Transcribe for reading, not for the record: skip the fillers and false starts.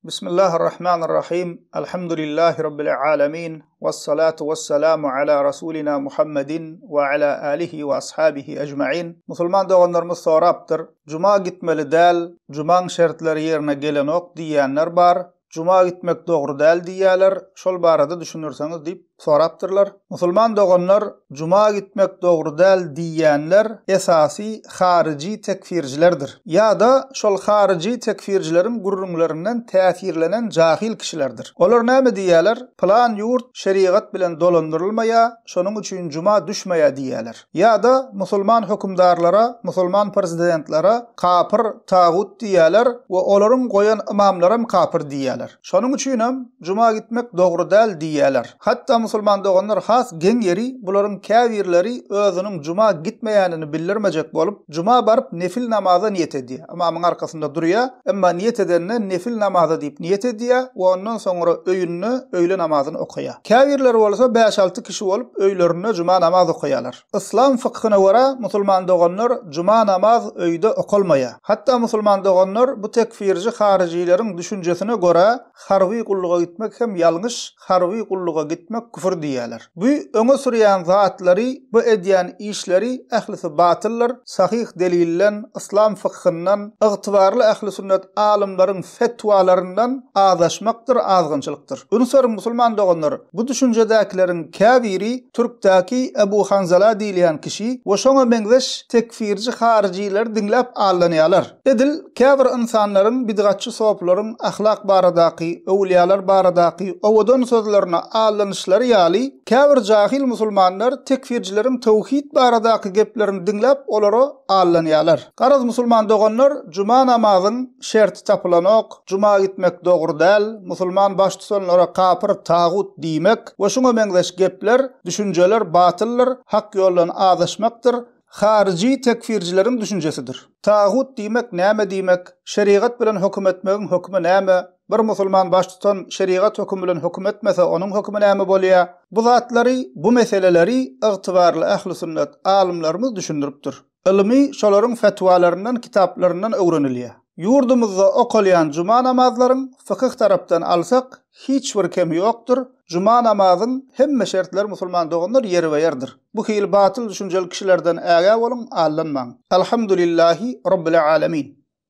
Bismillahirrahmanirrahim. Elhamdülillahi Rabbil alemin. Vessalatu vesselamu ala Rasulina Muhammedin ve ala alihi ve ashabihi ecma'in. Musulman doğanlarımız soraptır. Cuma gitmeli del, Cuma'nın şertleri yerine gelen ok diyenler bar. Cuma gitmek doğru del diýerler. Şol barada düşünürseniz diýip soraptırlar. Musulman doğanlar Cuma gitmek doğru del diýenler esasy harici tekfircilerdir. Ya da şol harici tekfircilerin gurrunlarından täsirlenen jahil kişilerdir. Olar näme diýerler? Plan yurt şeriat bilen dolandyrylmaýa, şonuň üçin Cuma düşmeýä diýerler. Ya da musulman hökümdarlara, musulman prezidentlere kafir, tagut diýerler we olaryň goýan imamlara kafir diýerler. Şonuň üçin Cuma gitmek dogry däl diýerler. Hatda musulman doganlar has geň yeri bularyň käbirleri özüniň Cuma gitmeýänini bildirmejek bolup Cuma baryp nefil namaza niýet edýär. Imamyň arkasynda durýar, emma niýet edenne nefil namaza diýip niýet edýär we ondan soňra öýünni, öýle namazyny okuýar. Käbirler bolsa 5-6 kişi bolup öýlerine Cuma namazy okuýarlar. İslam fiqhyna görä musulman doganlar Cuma namaz öýde okulmaýar. Hatda musulman doganlar bu tekfirci haricilerin düşünjesine görä harwy kulluga gitmek hem ýalňyş, harwy kulluga gitmek küfür diýerler. Bu öňe sürýän zatlary, bu edýän işleri ählisi batyllar, sahih delillen, İslam fiqhyndan, ygtybarly ähli sünnet alimlaryň fetwalaryndan azaşmakdyr, azgynçylykdyr. Unsur musulman doganlar bu düşünjedäkilerin käbiri Türkdäki Ebu Hanzala diýilen kişi we şoňa beňzeş tekfirci hariciler diňläp allanýarlar. Edil käbir insanlaryň bidgatçy sowaplaryň ahlak baradaky, öwliýalar baradaky owadan sözlerine allanýyşlary ýaly käbir jahil musulmanlar tekfircilerin tawhid baradaky geplerini diňläp olary allanýarlar. Garaz musulman doganlar Cuma namazyň şerti tapylanok, Cuma gitmek dogry däl, musulman baş tutanlara kafir, tagut diýmek we şoňa beňzeş gepler, düşünjeler batyllar, hak ýoldan azaşmakdyr. Harici tekfircilerin düşünjesidir. Tagut diýmek näme diýmek? Şeriat bilen hökm etmegiň hökmi näme? Bir musulman baş tutan şeriat hökmü bilen hökm etmese onuň hökmi näme bolýar? Bu zatlary, bu meseleleri ygtybarly ähli sünnet alimlerimiz düşündiripdir. Ilmi şolaryň fetwalaryndan, kitaplaryndan öwrenilýär. Yurdumuzda okulyan Cuma namazlaryň fıkıh tarapdan alsak hiç bir kemi ýokdur. Cuma namazyň hemme şertler musulman doganlar ýeri we ýerdir. Bu hil batyl düşünjeli kişilerden äge bolun allanmaň. Elhamdülillahi Rabbil alamin.